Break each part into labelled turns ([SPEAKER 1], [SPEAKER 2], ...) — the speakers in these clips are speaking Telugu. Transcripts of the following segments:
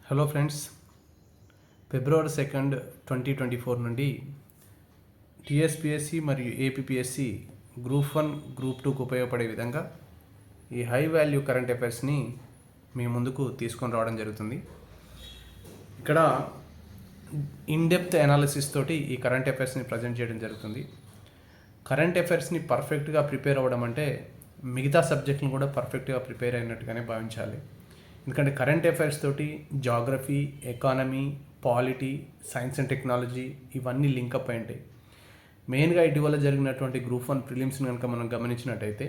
[SPEAKER 1] హలో ఫ్రెండ్స్, February 2, 2024 నుండి టీఎస్పిఎస్సి మరియు ఏపీపీఎస్సి గ్రూప్ 1, గ్రూప్ 2కు ఉపయోగపడే విధంగా ఈ హై వాల్యూ కరెంట్ అఫైర్స్ని మీ ముందుకు తీసుకొని రావడం జరుగుతుంది. ఇక్కడ ఇన్డెప్త్ అనాలిసిస్ తోటి ఈ కరెంట్ అఫైర్స్ని ప్రజెంట్ చేయడం జరుగుతుంది. కరెంట్ అఫైర్స్ని పర్ఫెక్ట్గా ప్రిపేర్ అవ్వడం అంటే మిగతా సబ్జెక్టులను కూడా పర్ఫెక్ట్గా ప్రిపేర్ అయినట్టుగానే భావించాలి. ఎందుకంటే కరెంట్ అఫైర్స్ తోటి geography, economy, polity, science and technology ఇవన్నీ లింకప్ అయి ఉంటాయి. మెయిన్గా ఇటీవల జరిగినటువంటి గ్రూప్ 1 ప్రిలిమ్స్ని కనుక మనం గమనించినట్టయితే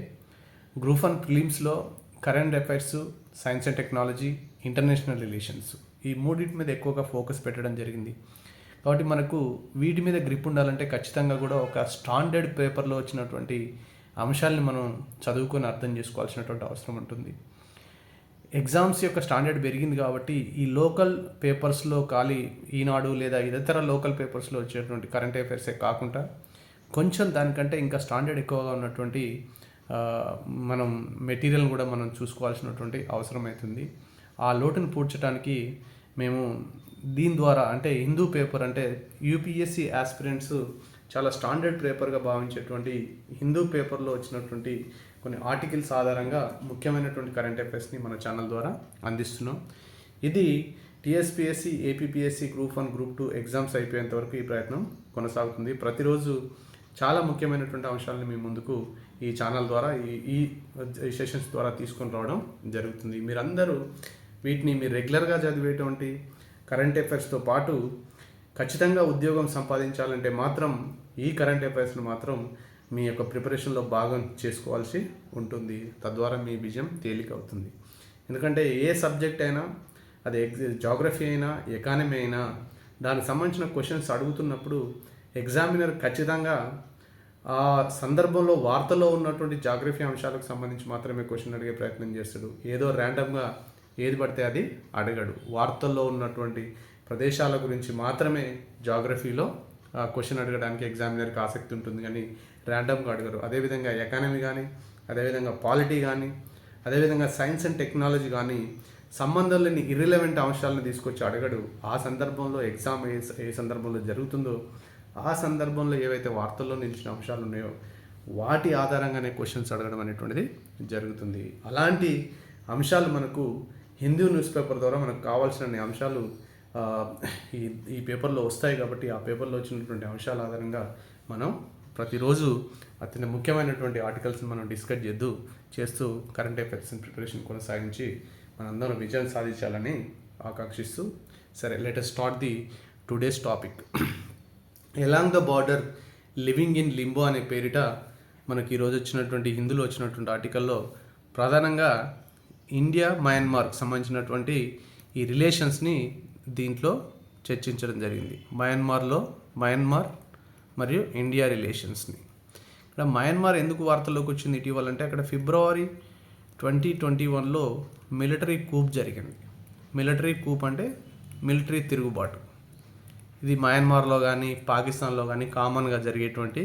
[SPEAKER 1] గ్రూప్ 1 ప్రిలిమ్స్లో current affairs, science and technology, international relations ఈ మూడింటి మీద ఎక్కువగా ఫోకస్ పెట్టడం జరిగింది. కాబట్టి మనకు వీటి మీద గ్రిప్ ఉండాలంటే ఖచ్చితంగా కూడా ఒక స్టాండర్డ్ పేపర్లో వచ్చినటువంటి అంశాలని మనం చదువుకొని అర్థం చేసుకోవాల్సినటువంటి అవసరం ఉంటుంది. ఎగ్జామ్స్ యొక్క స్టాండర్డ్ పెరిగింది కాబట్టి ఈ లోకల్ పేపర్స్లో ఖాళీ ఈనాడు లేదా ఇతర లోకల్ పేపర్స్లో వచ్చేటువంటి కరెంట్ అఫైర్సే కాకుండా కొంచెం దానికంటే ఇంకా స్టాండర్డ్ ఎక్కువగా ఉన్నటువంటి మనం మెటీరియల్ కూడా మనం చూసుకోవాల్సినటువంటి అవసరం అవుతుంది. ఆ లోటును పూడ్చడానికి మేము దీని ద్వారా అంటే హిందూ పేపర్ అంటే యూపీఎస్సి ఆస్పిరెంట్స్ చాలా స్టాండర్డ్ పేపర్గా భావించేటువంటి హిందూ పేపర్లో వచ్చినటువంటి కొన్ని ఆర్టికల్స్ ఆధారంగా ముఖ్యమైనటువంటి కరెంట్ అఫైర్స్ని మన ఛానల్ ద్వారా అందిస్తున్నాం. ఇది TSPSC, APPSC group 1, group 2 exams అయిపోయేంత వరకు ఈ ప్రయత్నం కొనసాగుతుంది. ప్రతిరోజు చాలా ముఖ్యమైనటువంటి అంశాలను మీ ముందుకు ఈ ఛానల్ ద్వారా ఈ సెషన్స్ ద్వారా తీసుకొని రావడం జరుగుతుంది. మీరందరూ వీటిని మీరు రెగ్యులర్గా చదివేటువంటి కరెంట్ అఫైర్స్తో పాటు ఖచ్చితంగా ఉద్యోగం సంపాదించాలంటే మాత్రం ఈ కరెంట్ అఫైర్స్ను మాత్రం మీ యొక్క ప్రిపరేషన్లో భాగం చేసుకోవాల్సి ఉంటుంది. తద్వారా మీ విజయం తేలిక అవుతుంది. ఎందుకంటే ఏ సబ్జెక్ట్ అయినా, అది జాగ్రఫీ అయినా, ఎకానమీ అయినా, దానికి సంబంధించిన క్వశ్చన్స్ అడుగుతున్నప్పుడు ఎగ్జామినర్ ఖచ్చితంగా ఆ సందర్భంలో వార్తలో ఉన్నటువంటి జాగ్రఫీ అంశాలకు సంబంధించి మాత్రమే క్వశ్చన్ అడిగే ప్రయత్నం చేస్తాడు. ఏదో ర్యాండమ్గా ఏది పడితే అది అడగడు. వార్తల్లో ఉన్నటువంటి ప్రదేశాల గురించి మాత్రమే జాగ్రఫీలో క్వశ్చన్ అడగడానికి ఎగ్జామినర్కి ఆసక్తి ఉంటుంది, కానీ ర్యాండమ్గా అడగరు. అదేవిధంగా ఎకానమీ కానీ, అదేవిధంగా పాలిటీ కానీ, అదేవిధంగా సైన్స్ అండ్ టెక్నాలజీ కానీ సంబంధం లేని ఇర్రిలవెంట్ అంశాలను తీసుకొచ్చి అడగడు. ఆ సందర్భంలో ఎగ్జామ్ ఏ సందర్భంలో జరుగుతుందో ఆ సందర్భంలో ఏవైతే వార్తల్లో నిలిచిన అంశాలు ఉన్నాయో వాటి ఆధారంగానే క్వశ్చన్స్ అడగడం అనేటువంటిది జరుగుతుంది. అలాంటి అంశాలు మనకు హిందూ న్యూస్ పేపర్ ద్వారా మనకు కావాల్సిన అంశాలు ఈ పేపర్లో వస్తాయి. కాబట్టి ఆ పేపర్లో వచ్చినటువంటి అంశాల ఆధారంగా మనం ప్రతిరోజు అత్యంత ముఖ్యమైనటువంటి ఆర్టికల్స్ని మనం డిస్కస్ చేస్తూ కరెంట్ అఫైర్స్ ప్రిపరేషన్ కొనసాగించి మనందరం విజయం సాధించాలని ఆకాంక్షిస్తూ, సరే let us start the today's topic. Along the border living in limbo అనే పేరిట మనకి ఈరోజు వచ్చినటువంటి హిందూలో వచ్చినటువంటి ఆర్టికల్లో ప్రధానంగా ఇండియా, మయన్మార్కి సంబంధించినటువంటి ఈ రిలేషన్స్ని దీంట్లో చర్చించడం జరిగింది. మయన్మార్ మరియు ఇండియా రిలేషన్స్ని. ఇక్కడ మయన్మార్ ఎందుకు వార్తల్లోకి వచ్చింది ఇటీవల అంటే అక్కడ February 2021లో మిలిటరీ కూప్ జరిగింది. మిలిటరీ కూప్ అంటే మిలిటరీ తిరుగుబాటు. ఇది మయన్మార్లో కానీ పాకిస్తాన్లో కానీ కామన్గా జరిగేటువంటి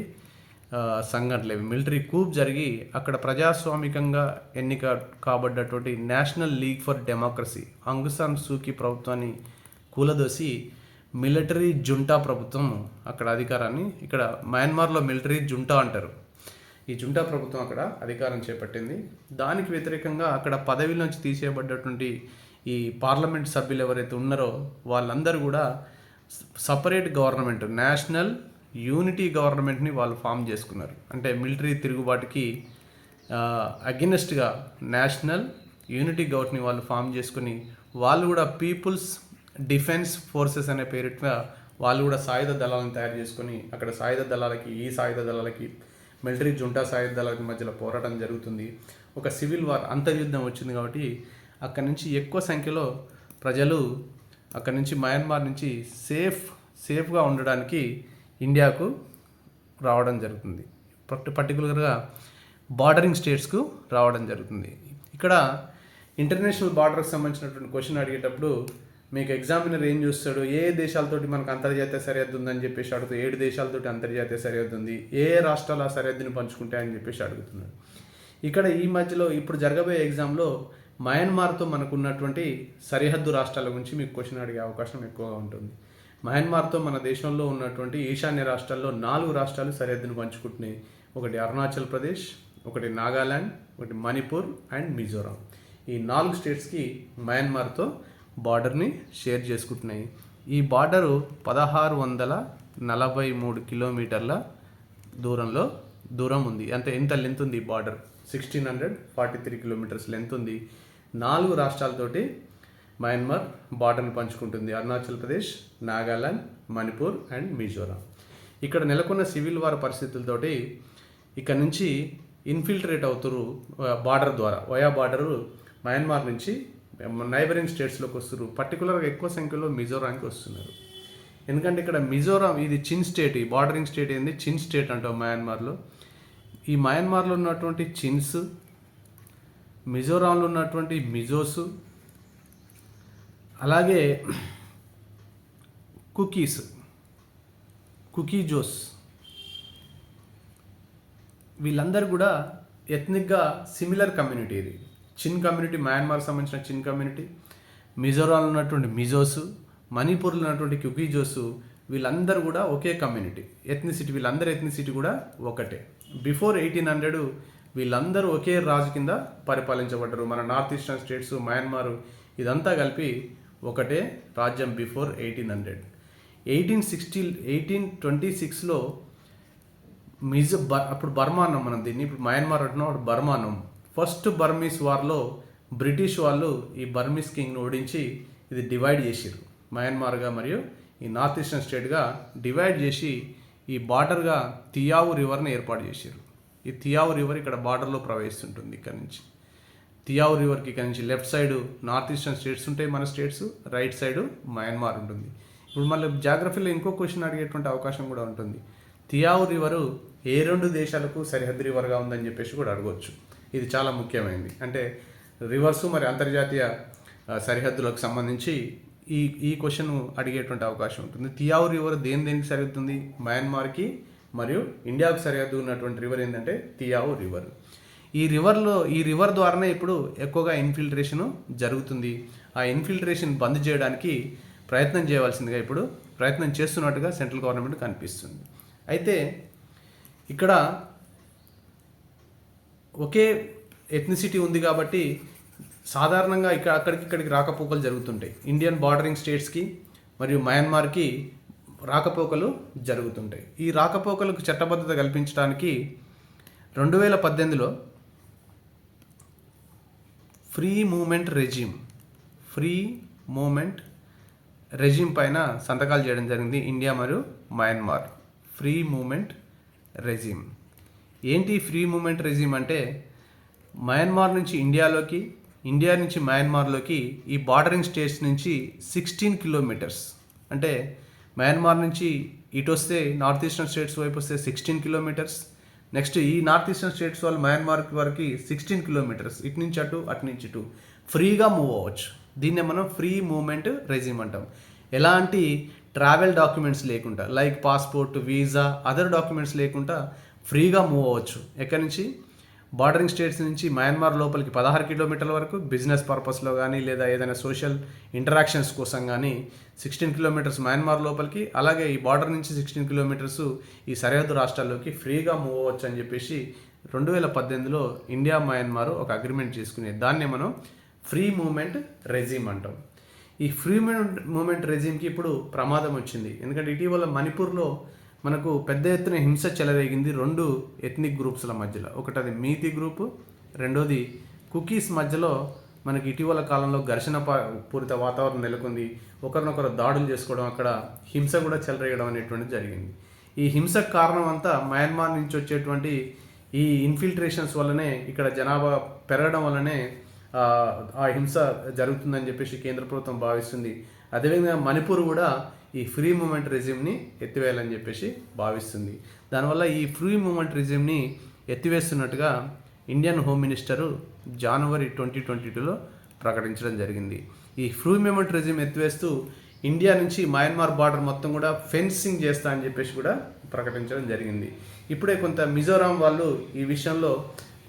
[SPEAKER 1] సంఘటనలు. మిలిటరీ కూప్ జరిగి అక్కడ ప్రజాస్వామికంగా ఎన్నిక కాబడ్డటువంటి national league for democracy Aung San Suu Kyi ప్రభుత్వాన్ని కూలదోసి మిలిటరీ జుంటా ప్రభుత్వం అక్కడ అధికారాన్ని, ఇక్కడ మయన్మార్లో మిలిటరీ జుంటా అంటారు, ఈ జుంటా ప్రభుత్వం అక్కడ అధికారం చేపట్టింది. దానికి వ్యతిరేకంగా అక్కడ పదవిల నుంచి తీసేయబడ్డటువంటి ఈ పార్లమెంట్ సభ్యులు ఎవరైతే ఉన్నారో వాళ్ళందరూ కూడా సపరేట్ గవర్నమెంట్, నేషనల్ యూనిటీ గవర్నమెంట్ని వాళ్ళు ఫామ్ చేసుకున్నారు. అంటే మిలిటరీ తిరుగుబాటుకి అగెనిస్ట్గా నేషనల్ యూనిటీ గవర్నమెంట్ని వాళ్ళు ఫామ్ చేసుకుని వాళ్ళు కూడా పీపుల్స్ డిఫెన్స్ ఫోర్సెస్ అనే పేరిట వాళ్ళు కూడా సాయుధ దళాలను తయారు చేసుకొని అక్కడ సాయుధ దళాలకి మిలిటరీ జుంటా సాయుధ దళాలకి మధ్యలో పోరాటం జరుగుతుంది. ఒక సివిల్ వార్, అంతర్యుద్ధం వచ్చింది. కాబట్టి అక్కడి నుంచి ఎక్కువ సంఖ్యలో ప్రజలు అక్కడి నుంచి మయన్మార్ నుంచి సేఫ్గా ఉండడానికి ఇండియాకు రావడం జరుగుతుంది. పర్టికులర్గా బార్డరింగ్ స్టేట్స్కు రావడం జరుగుతుంది. ఇక్కడ ఇంటర్నేషనల్ బార్డర్కి సంబంధించినటువంటి క్వశ్చన్ అడిగేటప్పుడు మీకు ఎగ్జామినర్ ఏం చూస్తాడు, ఏ దేశాలతోటి మనకు అంతర్జాతీయ సరిహద్దు ఉందని చెప్పేసి అడుగుతూ 7 దేశాలతోటి అంతర్జాతీయ సరిహద్దు ఉంది, ఏ రాష్ట్రాలు ఆ సరిహద్దుని పంచుకుంటాయని చెప్పేసి అడుగుతున్నాడు. ఇక్కడ ఈ మధ్యలో ఇప్పుడు జరగబోయే ఎగ్జామ్లో మయన్మార్తో మనకు ఉన్నటువంటి సరిహద్దు రాష్ట్రాల గురించి మీకు క్వశ్చన్ అడిగే అవకాశం ఎక్కువగా ఉంటుంది. మయన్మార్తో మన దేశంలో ఉన్నటువంటి ఈశాన్య రాష్ట్రాల్లో 4 రాష్ట్రాలు సరిహద్దును పంచుకుంటున్నాయి. ఒకటి అరుణాచల్ ప్రదేశ్, ఒకటి నాగాల్యాండ్, ఒకటి మణిపూర్ అండ్ మిజోరాం. ఈ 4 స్టేట్స్కి మయన్మార్తో బార్డర్ని షేర్ చేసుకుంటున్నాయి. ఈ బార్డరు 1643 కిలోమీటర్ల దూరం ఉంది. అంటే ఎంత లెంత్ ఉంది ఈ బార్డర్? 1643 కిలోమీటర్స్ లెంత్ ఉంది. 4 రాష్ట్రాలతోటి మయన్మార్ బార్డర్ని పంచుకుంటుంది. అరుణాచల్ ప్రదేశ్, నాగాలాండ్, మణిపూర్ అండ్ మిజోరాం. ఇక్కడ నెలకొన్న సివిల్ వార్ పరిస్థితులతోటి ఇక్కడ నుంచి ఇన్ఫిల్ట్రేట్ అవుతారు బార్డర్ ద్వారా. వయా బార్డరు మయన్మార్ నుంచి నైబరింగ్ స్టేట్స్లోకి వస్తారు. పర్టికులర్గా ఎక్కువ సంఖ్యలో మిజోరాంకి వస్తున్నారు. ఎందుకంటే ఇక్కడ మిజోరాం ఇది చిన్ స్టేట్, ఈ బార్డరింగ్ స్టేట్ ఏంది చిన్ స్టేట్ అంటాం మయన్మార్లో. ఈ మయన్మార్లో ఉన్నటువంటి చిన్స్, మిజోరాంలో ఉన్నటువంటి మిజోస్, అలాగే కుకీజోస్, వీళ్ళందరూ కూడా ఎథ్నిక్గా సిమిలర్ కమ్యూనిటీ. ఇది చిన్ కమ్యూనిటీ, మయన్మార్ సంబంధించిన చిన్ కమ్యూనిటీ. మిజోరాంలో ఉన్నటువంటి మిజోస్, మణిపూర్లో ఉన్నటువంటి కుకీజోస్, వీళ్ళందరూ కూడా ఒకే కమ్యూనిటీ ఎథ్నిసిటీ. వీళ్ళందరూ ఎథ్నిసిటీ కూడా ఒకటే. బిఫోర్ 1800 వీళ్ళందరూ ఒకే రాజు కింద పరిపాలించబడ్డారు. మన నార్త్ ఈస్టర్న్ స్టేట్స్, మయన్మార్ ఇదంతా కలిపి ఒకటే రాజ్యం బిఫోర్ 1800. 1826లో అప్పుడు బర్మా అన్నాం మనం దీన్ని, ఇప్పుడు మయన్మార్ అంటున్నాం, అప్పుడు బర్మా అన్నాం. ఫస్ట్ బర్మీస్ వార్లో బ్రిటిష్ వాళ్ళు ఈ బర్మీస్ కింగ్ని ఓడించి ఇది డివైడ్ చేసారు. మయన్మార్గా మరియు ఈ నార్త్ ఈస్టర్న్ స్టేట్గా డివైడ్ చేసి ఈ బార్డర్గా తియావు రివర్ని ఏర్పాటు చేశారు. ఈ తియావు రివర్ ఇక్కడ బార్డర్లో ప్రవహిస్తుంటుంది. ఇక్కడ నుంచి తియావు రివర్కి ఇక్కడ నుంచి left side north eastern states ఉంటాయి మన స్టేట్స్, రైట్ సైడ్ మయన్మార్ ఉంటుంది. ఇప్పుడు మళ్ళీ జాగ్రఫీలో ఇంకో క్వశ్చన్ అడిగేటువంటి అవకాశం కూడా ఉంటుంది. తియావు రివరు ఏ 2 దేశాలకు సరిహద్దు రివర్గా ఉందని చెప్పేసి కూడా అడగవచ్చు. ఇది చాలా ముఖ్యమైనది. అంటే రివర్సు మరి అంతర్జాతీయ సరిహద్దులకు సంబంధించి ఈ క్వశ్చన్ అడిగేటువంటి అవకాశం ఉంటుంది. తియావు రివర్ దేనికి సరిహద్దుంది? మయన్మార్కి మరియు ఇండియాకు సరిహద్దు ఉన్నటువంటి రివర్ ఏంటంటే తియావు రివర్. ఈ రివర్ ద్వారానే ఇప్పుడు ఎక్కువగా ఇన్ఫిల్ట్రేషన్ జరుగుతుంది. ఆ ఇన్ఫిల్ట్రేషన్ బంద్ చేయడానికి ప్రయత్నం చేయవలసిందిగా ఇప్పుడు ప్రయత్నం చేస్తున్నట్టుగా సెంట్రల్ గవర్నమెంట్ కనిపిస్తుంది. అయితే ఇక్కడ ఒకే ఎథ్నిసిటీ ఉంది కాబట్టి సాధారణంగా అక్కడికి రాకపోకలు జరుగుతుంటాయి. ఇండియన్ బార్డరింగ్ స్టేట్స్కి మరియు మయన్మార్కి రాకపోకలు జరుగుతుంటాయి. ఈ రాకపోకలకు చట్టబద్ధత కల్పించడానికి 2018లో ఫ్రీ మూమెంట్ రెజ్యూమ్ పైన సంతకాలు చేయడం జరిగింది ఇండియా మరియు మయన్మార్. ఫ్రీ మూమెంట్ రెజ్యూమ్ ఏంటి? ఫ్రీ మూమెంట్ రెజ్యూమ్ అంటే మయన్మార్ నుంచి ఇండియాలోకి, ఇండియా నుంచి మయన్మార్లోకి ఈ బార్డరింగ్ స్టేట్స్ నుంచి 16 కిలోమీటర్స్, అంటే మయన్మార్ నుంచి ఇటు వస్తే నార్త్ ఈస్టర్న్ స్టేట్స్ వైపు వస్తే 16 కిలోమీటర్స్, నెక్స్ట్ ఈ నార్త్ ఈస్టర్న్ స్టేట్స్ వాళ్ళు మయన్మార్ వరకు 16 కిలోమీటర్స్, ఇటు నుంచి అటు అటు నుంచి ఇటు ఫ్రీగా మూవ్ అవ్వచ్చు. దీన్నే మనం ఫ్రీ మూమెంట్ రెజ్యూమ్ అంటాం. ఎలాంటి ట్రావెల్ డాక్యుమెంట్స్ లేకుండా, like passport, visa, other documents లేకుండా ఫ్రీగా మూవ్ అవ్వచ్చు. ఎక్కడి నుంచి? బార్డరింగ్ స్టేట్స్ నుంచి మయన్మార్ లోపలికి 16 కిలోమీటర్ల వరకు బిజినెస్ పర్పస్లో కానీ లేదా ఏదైనా సోషల్ ఇంటరాక్షన్స్ కోసం కానీ 16 కిలోమీటర్స్ మయన్మార్ లోపలికి, అలాగే ఈ బార్డర్ నుంచి 16 కిలోమీటర్స్ ఈ సరిహద్దు రాష్ట్రాల్లోకి ఫ్రీగా మూవ్ అవ్వచ్చు అని చెప్పేసి 2018లో ఇండియా మయన్మార్ ఒక అగ్రిమెంట్ చేసుకునేది. దాన్నే మనం ఫ్రీ మూమెంట్ రెజ్యూమ్ అంటాం. ఈ ఫ్రీ మూమెంట్ రెజ్యూమ్కి ఇప్పుడు ప్రమాదం వచ్చింది. ఎందుకంటే ఇటీవల మణిపూర్లో మనకు పెద్ద ఎత్తున హింస చెలరేగింది 2 ఎథ్నిక్ గ్రూప్స్ల మధ్యలో. ఒకటి అది మీతి గ్రూపు, రెండోది కుకీస్ మధ్యలో మనకి ఇటీవల కాలంలో ఘర్షణ పూరిత వాతావరణం నెలకొంది. ఒకరినొకరు దాడులు చేసుకోవడం, అక్కడ హింస కూడా చెలరేయడం అనేటువంటిది జరిగింది. ఈ హింసకు కారణం అంతా మయన్మార్ నుంచి వచ్చేటువంటి ఈ ఇన్ఫిల్ట్రేషన్స్ వల్లనే, ఇక్కడ జనాభా పెరగడం వల్లనే ఆ హింస జరుగుతుందని చెప్పేసి కేంద్ర ప్రభుత్వం భావిస్తుంది. అదేవిధంగా మణిపూర్ కూడా ఈ ఫ్రీ మూమెంట్ రెజ్యూమ్ని ఎత్తివేయాలని చెప్పేసి భావిస్తుంది. దానివల్ల ఈ ఫ్రీ మూమెంట్ రెజ్యూమ్ని ఎత్తివేస్తున్నట్టుగా ఇండియన్ హోమ్ మినిస్టరు జనవరి 2022లో ప్రకటించడం జరిగింది. ఈ ఫ్రీ మూమెంట్ రెజ్యూమ్ ఎత్తివేస్తూ ఇండియా నుంచి మయన్మార్ బార్డర్ మొత్తం కూడా ఫెన్సింగ్ చేస్తా అని చెప్పేసి కూడా ప్రకటించడం జరిగింది. ఇప్పుడే కొంత మిజోరాం వాళ్ళు ఈ విషయంలో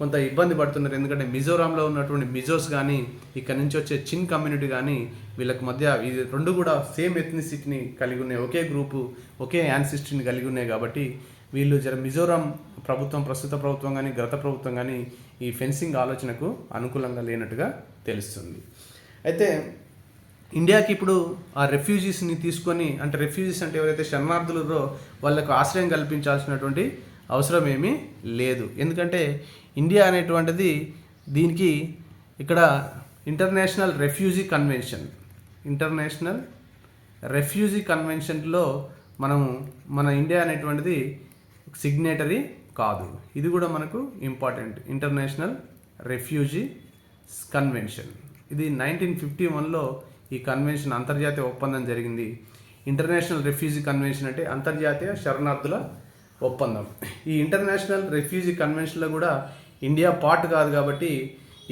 [SPEAKER 1] కొంత ఇబ్బంది పడుతున్నారు. ఎందుకంటే మిజోరాంలో ఉన్నటువంటి మిజోస్ కానీ ఇక్కడ నుంచి వచ్చే చిన్ కమ్యూనిటీ కానీ వీళ్ళకి మధ్య ఇది రెండు కూడా సేమ్ ఎథ్నిసిటీని కలిగి ఉన్నాయి, ఒకే గ్రూపు ఒకే యాన్సిస్ట్రీని కలిగి ఉన్నాయి. కాబట్టి వీళ్ళు మిజోరాం ప్రభుత్వం, ప్రస్తుత ప్రభుత్వం కానీ గత ప్రభుత్వం కానీ ఈ ఫెన్సింగ్ ఆలోచనకు అనుకూలంగా లేనట్టుగా తెలుస్తుంది. అయితే ఇండియాకి ఇప్పుడు ఆ రెఫ్యూజీస్ని తీసుకొని, అంటే రెఫ్యూజీస్ అంటే ఎవరైతే శరణార్థులరో వాళ్ళకు ఆశ్రయం కల్పించాల్సినటువంటి అవసరం ఏమీ లేదు. ఎందుకంటే ఇండియా అనేటువంటిది దీనికి ఇక్కడ ఇంటర్నేషనల్ రెఫ్యూజీ కన్వెన్షన్లో మన ఇండియా అనేటువంటిది సిగ్నేటరీ కాదు. ఇది కూడా మనకు ఇంపార్టెంట్. ఇంటర్నేషనల్ రెఫ్యూజీ కన్వెన్షన్ ఇది 1951లో ఈ కన్వెన్షన్ అంతర్జాతీయ ఒప్పందం జరిగింది. ఇంటర్నేషనల్ రెఫ్యూజీ కన్వెన్షన్ అంటే అంతర్జాతీయ శరణార్థుల ఒప్పందం. ఈ ఇంటర్నేషనల్ రెఫ్యూజీ కన్వెన్షన్లో కూడా ఇండియా పార్ట్ కాదు. కాబట్టి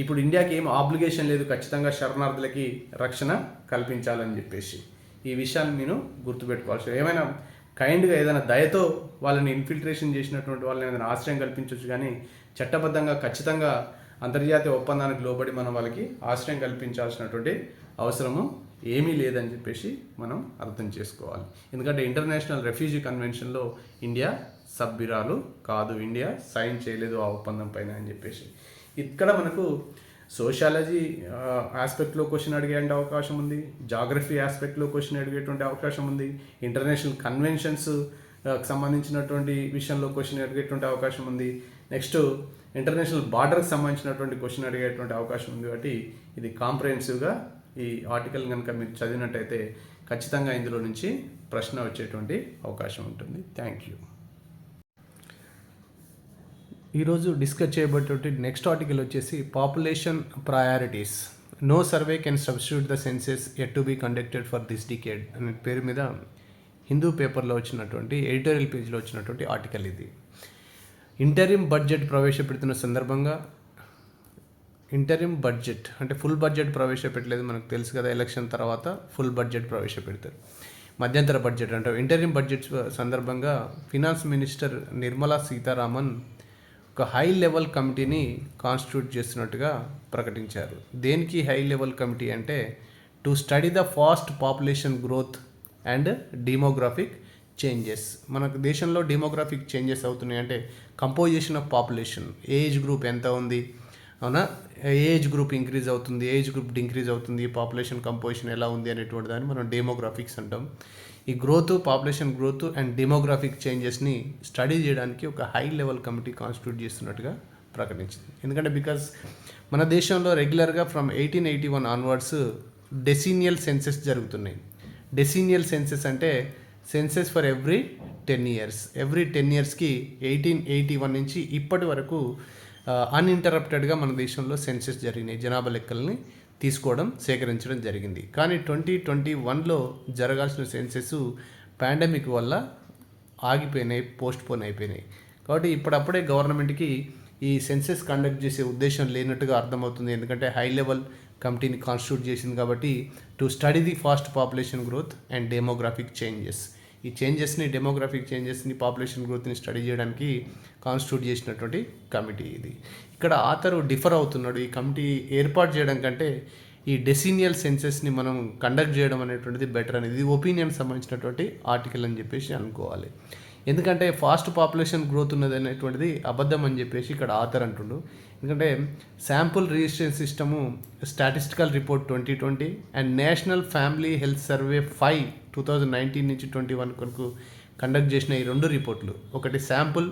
[SPEAKER 1] ఇప్పుడు ఇండియాకి ఏం ఆబ్లిగేషన్ లేదు ఖచ్చితంగా శరణార్థులకి రక్షణ కల్పించాలని చెప్పేసి. ఈ విషయాన్ని నేను గుర్తుపెట్టుకోవాల్సి, ఏమైనా కైండ్గా ఏదైనా దయతో వాళ్ళని ఇన్ఫిల్ట్రేషన్ చేసినటువంటి వాళ్ళని ఏదైనా ఆశ్రయం కల్పించవచ్చు, కానీ చట్టబద్ధంగా ఖచ్చితంగా అంతర్జాతీయ ఒప్పందానికి లోబడి మనం వాళ్ళకి ఆశ్రయం కల్పించాల్సినటువంటి అవసరము ఏమీ లేదని చెప్పేసి మనం అర్థం చేసుకోవాలి. ఎందుకంటే ఇంటర్నేషనల్ రెఫ్యూజీ కన్వెన్షన్లో ఇండియా సభ్యురాలు కాదు, ఇండియా సైన్ చేయలేదు ఆ ఒప్పందం పైన అని చెప్పేసి. ఇక్కడ మనకు సోషాలజీ ఆస్పెక్ట్లో క్వశ్చన్ అడిగే అవకాశం ఉంది, జాగ్రఫీ ఆస్పెక్ట్లో క్వశ్చన్ అడిగేటువంటి అవకాశం ఉంది, ఇంటర్నేషనల్ కన్వెన్షన్స్ సంబంధించినటువంటి విషయంలో క్వశ్చన్ అడిగేటువంటి అవకాశం ఉంది, నెక్స్ట్ ఇంటర్నేషనల్ బార్డర్కి సంబంధించినటువంటి క్వశ్చన్ అడిగేటువంటి అవకాశం ఉంది. కాబట్టి ఇది కాంప్రహెన్సివ్గా ఈ ఆర్టికల్ కనుక మీరు చదివినట్టయితే ఖచ్చితంగా ఇందులో నుంచి ప్రశ్న వచ్చేటువంటి అవకాశం ఉంటుంది. Thank you. ఈరోజు డిస్కస్ చేయబడేటువంటి నెక్స్ట్ ఆర్టికల్ వచ్చేసి population priorities, no survey can substitute the census at to be conducted for this decade అనే పేరు మీద హిందూ పేపర్లో వచ్చినటువంటి ఎడిటోరియల్ పేజ్లో వచ్చినటువంటి ఆర్టికల్ ఇది. ఇంటరిమ్ బడ్జెట్ ప్రవేశపెడుతున్న సందర్భంగా, ఇంటరిమ్ బడ్జెట్ అంటే ఫుల్ బడ్జెట్ ప్రవేశపెట్టలేదు, మనకు తెలుసు కదా, ఎలక్షన్ తర్వాత ఫుల్ బడ్జెట్ ప్రవేశపెడతారు. మధ్యంతర బడ్జెట్ అంటే ఇంటరిమ్ బడ్జెట్ సందర్భంగా ఫినాన్స్ మినిస్టర్ నిర్మలా సీతారామన్ ఒక హై లెవెల్ కమిటీని కాన్స్టిట్యూట్ చేస్తున్నట్టుగా ప్రకటించారు. దేనికి హై లెవెల్ కమిటీ అంటే to study the fast population growth and demographic changes. మనకు దేశంలో డెమోగ్రాఫిక్ చేంజెస్ అవుతున్నాయి అంటే composition of population, age group ఎంత ఉంది, అవునా, ఏజ్ గ్రూప్ ఇంక్రీజ్ అవుతుంది, ఏజ్ గ్రూప్ డిక్రీజ్ అవుతుంది, పాపులేషన్ కంపోజిషన్ ఎలా ఉంది అనేటువంటి దాన్ని మనం డెమోగ్రాఫిక్స్ అంటాం. ఈ growth, population growth and demographic చేంజెస్ని study చేయడానికి ఒక హై లెవెల్ కమిటీ కాన్స్టిట్యూట్ చేస్తున్నట్టుగా ప్రకటించింది. ఎందుకంటే బికాజ్ మన దేశంలో రెగ్యులర్గా ఫ్రమ్ 1881 ఆన్వర్డ్స్ డెసినియల్ సెన్సెస్ జరుగుతున్నాయి. డెసినియల్ సెన్సెస్ అంటే census for every 10 years. Every 10 yearsకి 1881 నుంచి ఇప్పటి వరకు అన్ఇంటరప్టెడ్గా మన దేశంలో సెన్సెస్ జరిగినాయి, జనాభా లెక్కల్ని తీసుకోవడం, సేకరించడం జరిగింది. కానీ 2021లో జరగాల్సిన సెన్సెస్ పాండమిక్ వల్ల ఆగిపోయినాయి, పోస్ట్పోన్ అయిపోయినాయి. కాబట్టి ఇప్పుడప్పుడే గవర్నమెంట్కి ఈ సెన్సెస్ కండక్ట్ చేసే ఉద్దేశం లేనట్టుగా అర్థమవుతుంది. ఎందుకంటే హై లెవెల్ కమిటీని కాన్స్టిట్యూట్ చేసింది కాబట్టి to study the fast population growth and demographic changes. ఈ చేంజెస్ని, డెమోగ్రాఫిక్ చేంజెస్ని, పాపులేషన్ గ్రోత్ని స్టడీ చేయడానికి కాన్స్టిట్యూట్ చేసినటువంటి కమిటీ ఇది. ఇక్కడ ఆథర్ డిఫర్ అవుతున్నాడు. ఈ కమిటీ ఏర్పాటు చేయడం కంటే ఈ డెసినియల్ సెన్సెస్ని మనం కండక్ట్ చేయడం అనేటువంటిది బెటర్ అనేది, ఇది ఒపీనియన్ సంబంధించినటువంటి ఆర్టికల్ అని చెప్పేసి అనుకోవాలి. ఎందుకంటే ఫాస్ట్ పాపులేషన్ గ్రోత్ ఉన్నది అనేటువంటిది అబద్ధం అని చెప్పేసి ఇక్కడ ఆథర్ అంటుండు. ఎందుకంటే sample registration system statistical report 2020 and national family health survey 5 2019 నుంచి 21 వరకు కండక్ట్ చేసిన ఈ రెండు రిపోర్ట్లు, ఒకటి sample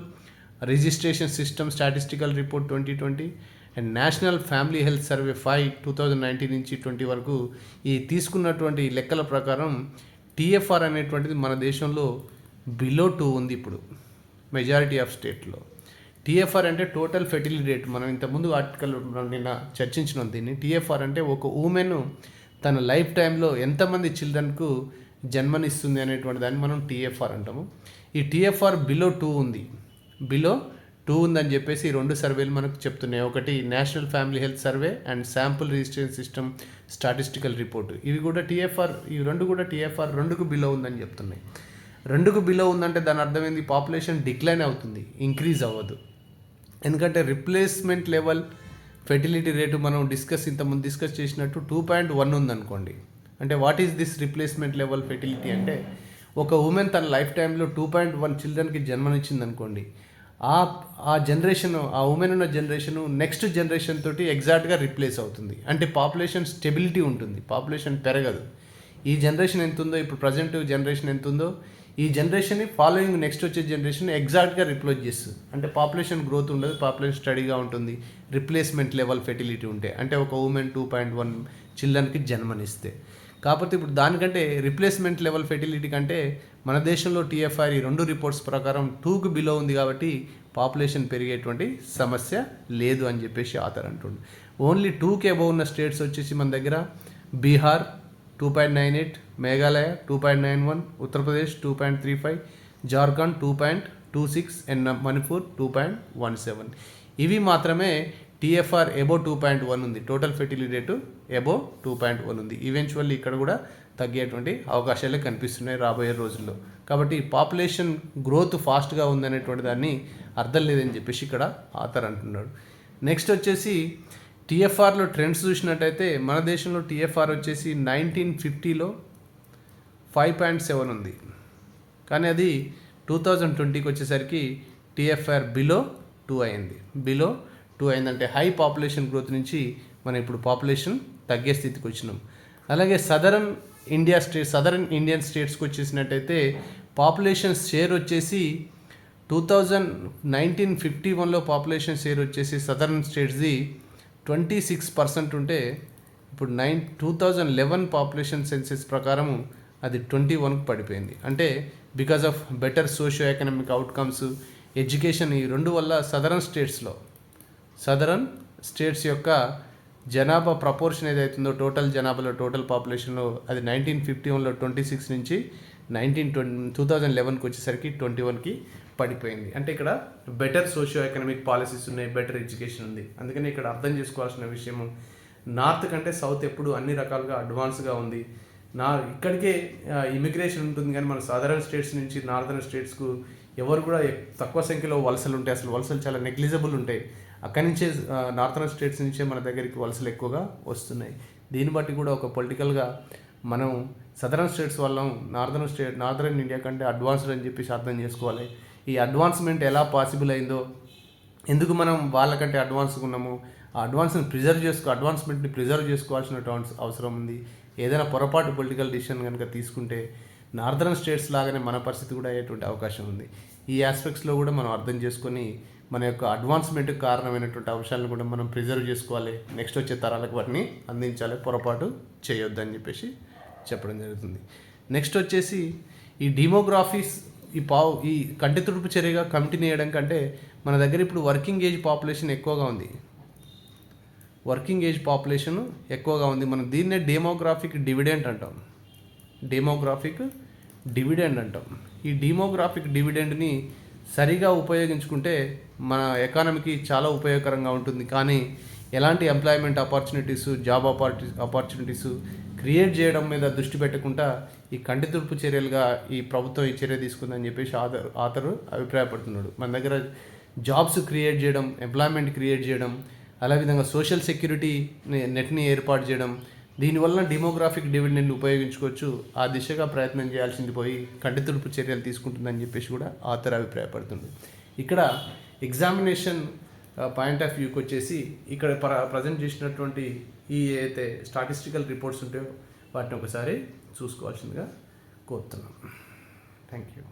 [SPEAKER 1] registration system statistical report 2020 and national family health survey 5 2019 నుంచి 20 వరకు ఈ తీసుకున్నటువంటి లెక్కల ప్రకారం టీఎఫ్ఆర్ అనేటువంటిది మన దేశంలో బిలో 2 ఉంది. ఇప్పుడు మెజారిటీ ఆఫ్ స్టేట్లో టీఎఫ్ఆర్ అంటే టోటల్ ఫెర్టిలిటీ రేట్. మనం ఇంతకుముందు ఆర్టికల్ నిన్న చర్చించినాం దీన్ని. టీఎఫ్ఆర్ అంటే ఒక ఉమెన్ తన లైఫ్ టైంలో ఎంతమంది చిల్డ్రన్కు జన్మనిస్తుంది అనేటువంటి దాన్ని మనం టీఎఫ్ఆర్ అంటాము. ఈ టీఎఫ్ఆర్ బిలో 2 ఉంది, బిలో 2 ఉందని చెప్పేసి ఈ రెండు సర్వేలు మనకు చెప్తున్నాయి. ఒకటి national family health survey and sample registration system statistical report. ఇవి కూడా టీఎఫ్ఆర్, ఈ రెండు కూడా టీఎఫ్ఆర్ 2కు బిలో ఉందని చెప్తున్నాయి. 2కు బిలో ఉందంటే దాని అర్థమైంది పాపులేషన్ డిక్లైన్ అవుతుంది, ఇంక్రీజ్ అవ్వదు. ఎందుకంటే రిప్లేస్మెంట్ లెవెల్ ఫెర్టిలిటీ రేటు మనం ఇంతకుముందు డిస్కస్ చేసినట్టు 2.1 ఉందనుకోండి. అంటే what is this replacement level fertility అంటే ఒక ఉమెన్ తన లైఫ్ టైంలో 2.1 చిల్డ్రన్కి జన్మనిచ్చింది అనుకోండి, ఆ జనరేషన్, ఆ ఉమెన్ ఉన్న జనరేషను నెక్స్ట్ జనరేషన్ తోటి ఎగ్జాక్ట్గా రిప్లేస్ అవుతుంది. అంటే పాపులేషన్ స్టెబిలిటీ ఉంటుంది, పాపులేషన్ పెరగదు. ఈ జనరేషన్ ఎంత ఉందో, ఇప్పుడు ప్రజెంట్ జనరేషన్ ఎంత ఉందో, ఈ జనరేషన్ని ఫాలోయింగ్ నెక్స్ట్ వచ్చే జనరేషన్ ఎగ్జాక్ట్గా రిప్లేస్ చేస్తుంది. అంటే పాపులేషన్ గ్రోత్ ఉండదు, పాపులేషన్ స్టడీగా ఉంటుంది, రిప్లేస్మెంట్ లెవెల్ ఫెర్టిలిటీ ఉంటే. అంటే ఒక ఉమెన్ 2.1 చిల్డ్రన్కి జన్మనిస్తే. కాకపోతే ఇప్పుడు దానికంటే రిప్లేస్మెంట్ లెవెల్ ఫెర్టిలిటీ కంటే మన దేశంలో TFR ఈ 2 రిపోర్ట్స్ ప్రకారం 2కు బిలో ఉంది కాబట్టి పాపులేషన్ పెరిగేటువంటి సమస్య లేదు అని చెప్పేసి ఆథర్ అంటుండు. ఓన్లీ 2కి అబౌవ్ ఉన్న స్టేట్స్ వచ్చేసి మన దగ్గర బీహార్ 2.98, మేఘాలయ 2.91, ఉత్తరప్రదేశ్ 2.35, జార్ఖండ్ 2.26 అండ్ మణిపూర్ 2.17. ఇవి మాత్రమే TFR అబోవ్ 2.1 ఉంది. టోటల్ ఫెర్టిలిటీ రేటు అబోవ్ 2.1 ఉంది. ఈవెన్చువల్లీ ఇక్కడ కూడా తగ్గేటువంటి అవకాశాలే కనిపిస్తున్నాయి రాబోయే రోజుల్లో. కాబట్టి పాపులేషన్ గ్రోత్ ఫాస్ట్గా ఉందనేటువంటి దాన్ని అర్థం లేదని చెప్పేసి ఇక్కడ ఆథర్ అంటున్నాడు. నెక్స్ట్ వచ్చేసి TFRలో ట్రెండ్స్ చూసినట్టయితే మన దేశంలో TFR వచ్చేసి 1950లో 5.7 ఉంది. కానీ అది 2020కి వచ్చేసరికి TFR బిలో 2 అయింది. బిలో 2 అయిందంటే హై పాపులేషన్ గ్రోత్ నుంచి మనం ఇప్పుడు పాపులేషన్ తగ్గే స్థితికి వచ్చినాం. అలాగే సదరన్ ఇండియన్ స్టేట్స్కి వచ్చేసినట్టయితే పాపులేషన్ షేర్ వచ్చేసి 1951లో పాపులేషన్ షేర్ వచ్చేసి సదరన్ స్టేట్స్ది 26% ఉంటే ఇప్పుడు 2011 పాపులేషన్ సెన్సెస్ ప్రకారం అది 21కి పడిపోయింది. అంటే because of better socio economic outcomes, education, ఈ 2 వల్ల సదరన్ స్టేట్స్ యొక్క జనాభా ప్రపోర్షన్ ఏదైతుందో టోటల్ జనాభాలో, టోటల్ పాపులేషన్లో అది 1951లో 26 నుంచి 2011కి వచ్చేసరికి 21కి పడిపోయింది. అంటే ఇక్కడ బెటర్ సోషియో ఎకనామిక్ పాలసీస్ ఉన్నాయి, బెటర్ ఎడ్యుకేషన్ ఉంది. అందుకని ఇక్కడ అర్థం చేసుకోవాల్సిన విషయం, నార్త్ కంటే సౌత్ ఎప్పుడు అన్ని రకాలుగా అడ్వాన్స్గా ఉంది. ఇక్కడికే ఇమిగ్రేషన్ ఉంటుంది, కానీ మన సదరన్ స్టేట్స్ నుంచి నార్దర్న్ స్టేట్స్కు ఎవరు కూడా తక్కువ సంఖ్యలో వలసలు ఉంటాయి. అసలు వలసలు చాలా నెగ్లిజిబుల్ ఉంటాయి. అక్కడి నుంచే నార్దర్న్ స్టేట్స్ నుంచే మన దగ్గరికి వలసలు ఎక్కువగా వస్తున్నాయి. దీన్ని బట్టి కూడా ఒక పొలిటికల్గా మనం సదరన్ స్టేట్స్ వల్ల నార్దర్న్ ఇండియా కంటే అడ్వాన్స్డ్ అని చెప్పేసి అర్థం చేసుకోవాలి. ఈ అడ్వాన్స్మెంట్ ఎలా పాసిబుల్ అయిందో, ఎందుకు మనం వాళ్ళకంటే అడ్వాన్స్గా ఉన్నాము, ఆ అడ్వాన్స్మెంట్ని ప్రిజర్వ్ చేసుకోవాల్సిన అవసరం ఉంది. ఏదైనా పొరపాటు పొలిటికల్ డిసిషన్ కనుక తీసుకుంటే నార్దర్న్ స్టేట్స్ లాగానే మన పరిస్థితి కూడా అయ్యేటువంటి అవకాశం ఉంది. ఈ ఆస్పెక్ట్స్లో కూడా మనం అర్థం చేసుకొని మన యొక్క అడ్వాన్స్మెంట్కి కారణమైనటువంటి అంశాలను కూడా మనం ప్రిజర్వ్ చేసుకోవాలి. నెక్స్ట్ వచ్చే తరాలకు వాటిని అందించాలి, పొరపాటు చేయొద్దని చెప్పేసి చెప్పడం జరుగుతుంది. నెక్స్ట్ వచ్చేసి ఈ డెమోగ్రఫీస్, ఈ కంటి తుడుపు చర్యగా కమిటీని వేయడం కంటే మన దగ్గర ఇప్పుడు వర్కింగ్ ఏజ్ పాపులేషన్ ఎక్కువగా ఉంది. మనం దీన్నే డెమోగ్రాఫిక్ డివిడెండ్ అంటాం. ఈ డెమోగ్రాఫిక్ డివిడెండ్ని సరిగా ఉపయోగించుకుంటే మన ఎకానమీకి చాలా ఉపయోగకరంగా ఉంటుంది. కానీ ఎలాంటి employment opportunities, job opportunities create చేయడం మీద దృష్టి పెట్టకుండా ఈ కంటి తుడుపు చర్యలుగా ఈ ప్రభుత్వం ఈ చర్య తీసుకుందని చెప్పేసి ఆథరు అభిప్రాయపడుతున్నాడు. మన దగ్గర జాబ్స్ క్రియేట్ చేయడం, ఎంప్లాయ్మెంట్ క్రియేట్ చేయడం, అలావిధంగా సోషల్ సెక్యూరిటీ నెట్ని ఏర్పాటు చేయడం, దీనివల్ల డెమోగ్రాఫిక్ డివిడెండ్ని ఉపయోగించుకోవచ్చు. ఆ దిశగా ప్రయత్నం చేయాల్సింది పోయి కంటి తుడుపు చర్యలు తీసుకుంటుందని చెప్పేసి కూడా ఆథర్ అభిప్రాయపడుతుంది. ఇక్కడ ఎగ్జామినేషన్ పాయింట్ ఆఫ్ వ్యూకి వచ్చేసి ఇక్కడ ప్రజెంట్ చేసినటువంటి ఈ అయితే స్టాటిస్టికల్ రిపోర్ట్స్ ఉంటాయో వాటిని ఒకసారి చూసుకోవాల్సిందిగా కోరుతున్నాం. Thank you.